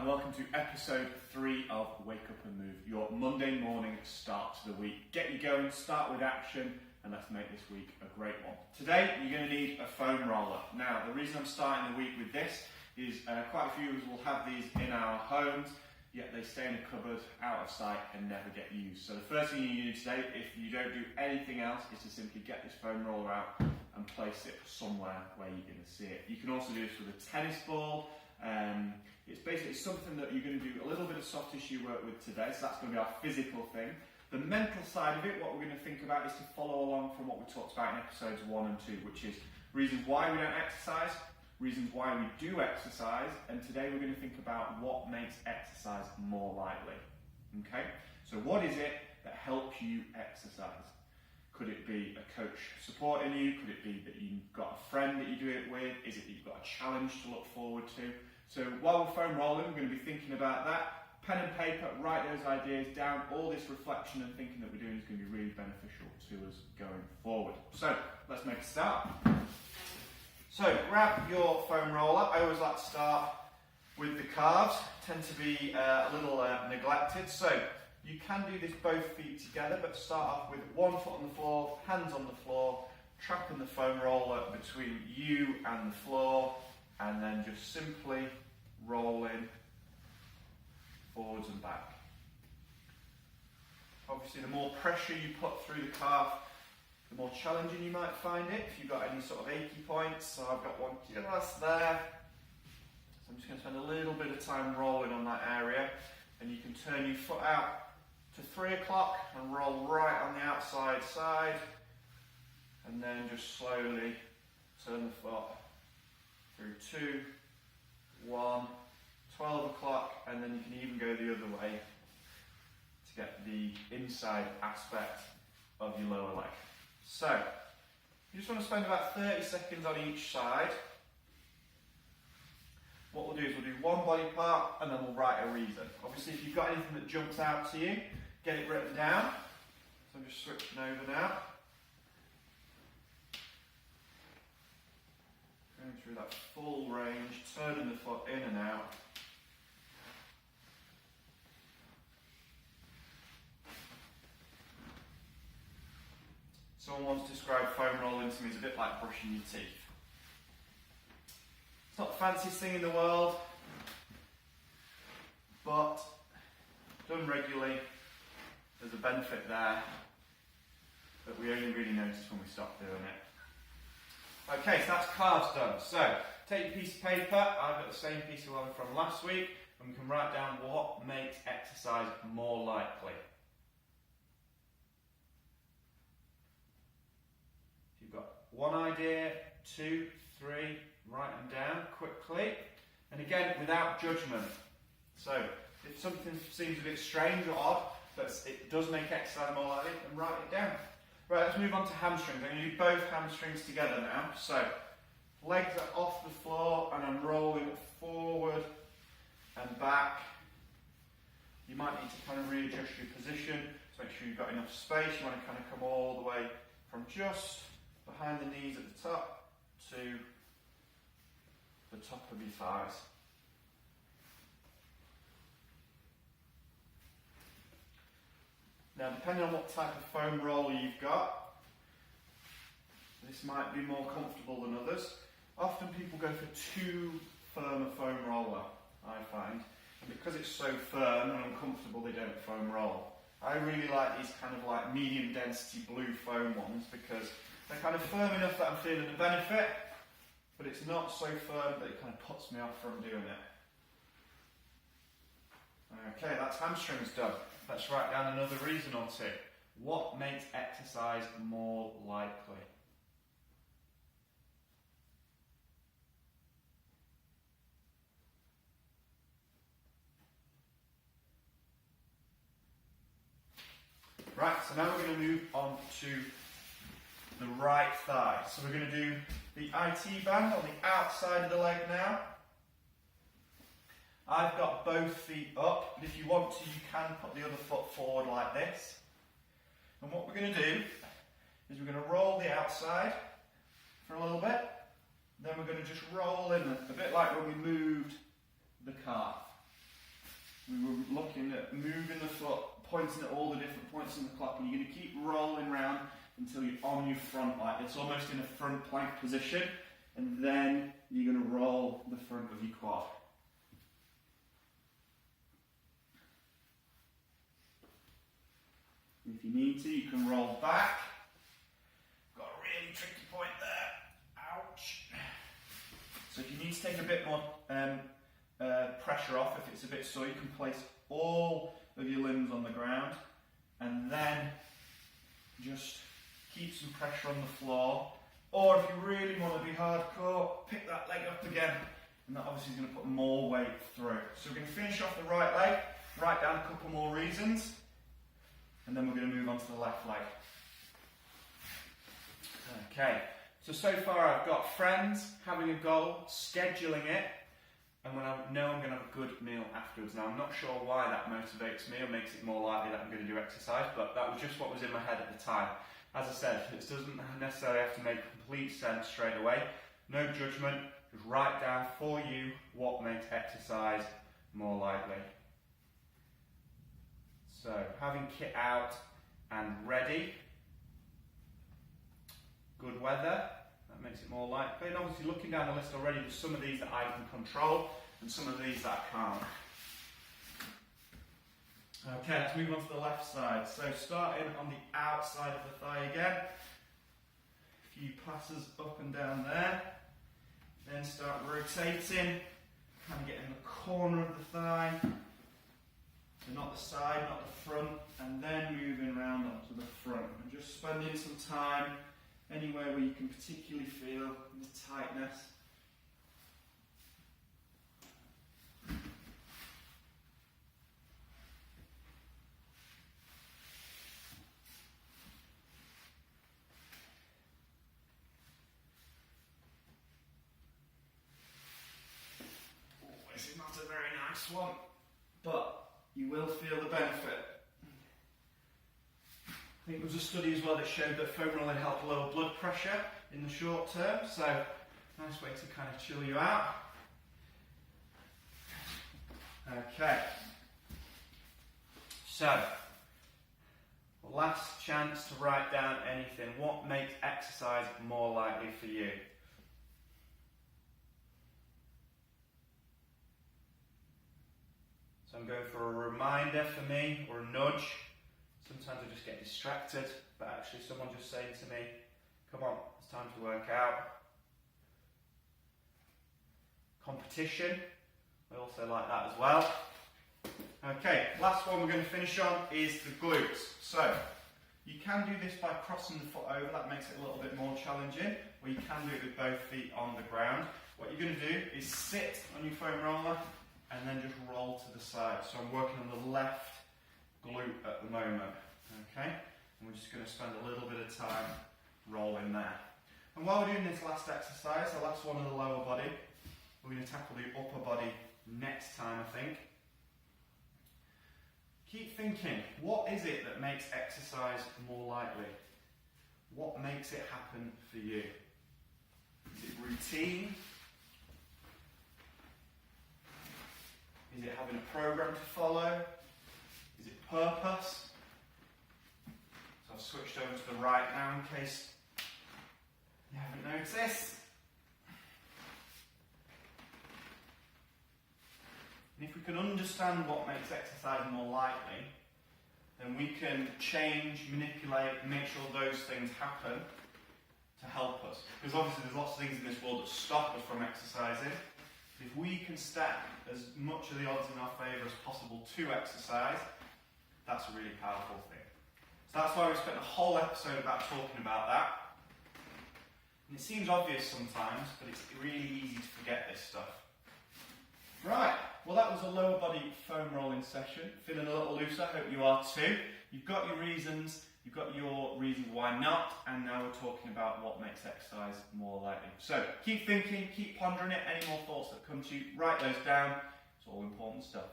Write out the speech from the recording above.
and welcome to episode 3 of Wake Up and Move, your Monday morning start to the week. Get you going, start with action, and let's make this week a great one. Today, you're going to need a foam roller. Now, the reason I'm starting the week with this is quite a few of us will have these in our homes, yet they stay in a cupboard, out of sight, and never get used. So the first thing you need today, if you don't do anything else, is to simply get this foam roller out and place it somewhere where you're going to see it. You can also do this with a tennis ball. It's basically something that you're going to do a little bit of soft tissue work with today, so that's going to be our physical thing. The mental side of it, what we're going to think about is to follow along from what we talked about in episodes 1 and 2, which is reasons why we don't exercise, reasons why we do exercise, and today we're going to think about what makes exercise more likely. Okay? So what is it that helps you exercise? Could it be a coach supporting you? Could it be that you've got a friend that you do it with? Is it that you've got a challenge to look forward to? So while we're foam rolling, we're going to be thinking about that. Pen and paper, write those ideas down. All this reflection and thinking that we're doing is going to be really beneficial to us going forward. So let's make a start. So grab your foam roller. I always like to start with the calves. Tend to be a little neglected. So you can do this both feet together, but start off with one foot on the floor, hands on the floor, trapping the foam roller between you and the floor, and then just simply rolling forwards and back. Obviously, the more pressure you put through the calf, the more challenging you might find it if you've got any sort of achy points. So I've got one just there. So I'm just going to spend a little bit of time rolling on that area, and you can turn your foot out to 3 o'clock and roll right on the outside side, and then just slowly turn the foot through 2, 1, 12 o'clock, and then you can even go the other way to get the inside aspect of your lower leg. So, you just want to spend about 30 seconds on each side. What we'll do is we'll do one body part and then we'll write a reason. Obviously, if you've got anything that jumps out to you, get it written down. So I'm just switching over now. Going through that full range, turning the foot in and out. Someone once described foam rolling to me as a bit like brushing your teeth. It's not the fanciest thing in the world, but done regularly, there's a benefit there that we only really notice when we stop doing it. Okay, so that's calves done. So, take your piece of paper, I've got the same piece of one from last week, and we can write down what makes exercise more likely. If you've got one idea, 2, 3, write them down quickly, and again, without judgment. So, if something seems a bit strange or odd, but it does make exercise more likely, then write it down. Right, let's move on to hamstrings. I'm going to do both hamstrings together now. So, legs are off the floor and I'm rolling forward and back. You might need to kind of readjust your position to make sure you've got enough space. You want to kind of come all the way from just behind the knees at the top to the top of your thighs. Now, depending on what type of foam roller you've got, this might be more comfortable than others. Often people go for too firm a foam roller, I find. And because it's so firm and uncomfortable, they don't foam roll. I really like these kind of like medium density blue foam ones because they're kind of firm enough that I'm feeling the benefit, but it's not so firm that it kind of puts me off from doing it. Okay, that's hamstrings done. Let's write down another reason or two. What makes exercise more likely? Right, so now we're going to move on to the right thigh. So we're going to do the IT band on the outside of the leg now. I've got both feet up, but if you want to, you can put the other foot forward like this. And what we're going to do is we're going to roll the outside for a little bit, then we're going to just roll in a bit like when we moved the calf. we were looking at moving the foot, pointing at all the different points in the clock, and you're going to keep rolling round until you're on your front like it's almost in a front plank position, and then you're going to roll the front of your quad. If you need to, you can roll back. Got a really tricky point there. Ouch. So if you need to take a bit more pressure off, if it's a bit sore, you can place all of your limbs on the ground and then just keep some pressure on the floor. Or if you really want to be hardcore, pick that leg up again, and that obviously is going to put more weight through. So we're going to finish off the right leg, write down a couple more reasons, and then we're going to move on to the left leg. Okay, so far I've got friends, having a goal, scheduling it, and when I know I'm going to have a good meal afterwards. Now I'm not sure why that motivates me or makes it more likely that I'm going to do exercise, but that was just what was in my head at the time. As I said, it doesn't necessarily have to make complete sense straight away. No judgment, just write down for you what makes exercise more likely. So, having kit out and ready, good weather, that makes it more likely. And obviously looking down the list already, there's some of these that I can control and some of these that I can't. Okay, let's move on to the left side. So starting on the outside of the thigh again, a few passes up and down there, then start rotating, kind of getting the corner of the thigh, so not the side, not the front, and then moving around onto the front, and just spending some time anywhere where you can particularly feel the tightness. This is not a very nice one, but you will feel the benefit. I think there was a study as well that showed that foam rolling helped lower blood pressure in the short term, so nice way to kind of chill you out. Okay, so last chance to write down anything. What makes exercise more likely for you? So I'm going for a reminder for me, or a nudge. Sometimes I just get distracted, but actually someone just saying to me, come on, it's time to work out. Competition, I also like that as well. Okay, last one we're going to finish on is the glutes. So, you can do this by crossing the foot over, that makes it a little bit more challenging, or you can do it with both feet on the ground. What you're going to do is sit on your foam roller, and then just roll to the side. So I'm working on the left glute at the moment, okay? And we're just going to spend a little bit of time rolling there. And while we're doing this last exercise, the last one of the lower body, we're going to tackle the upper body next time, I think. Keep thinking, what is it that makes exercise more likely? What makes it happen for you? Is it routine? Is it having a program to follow? Is it purpose? So I've switched over to the right now in case you haven't noticed. And if we can understand what makes exercise more likely, then we can change, manipulate, make sure those things happen to help us. Because obviously there's lots of things in this world that stop us from exercising. If we can stack as much of the odds in our favour as possible to exercise, that's a really powerful thing. So that's why we spent a whole episode about talking about that. And it seems obvious sometimes, but it's really easy to forget this stuff. Right, well that was a lower body foam rolling session. Feeling a little looser, I hope you are too. You've got your reasons, you've got your reasons why not, and now we're talking about what makes exercise more likely. So keep thinking, keep pondering it. Any more thoughts that come to you, write those down. It's all important stuff.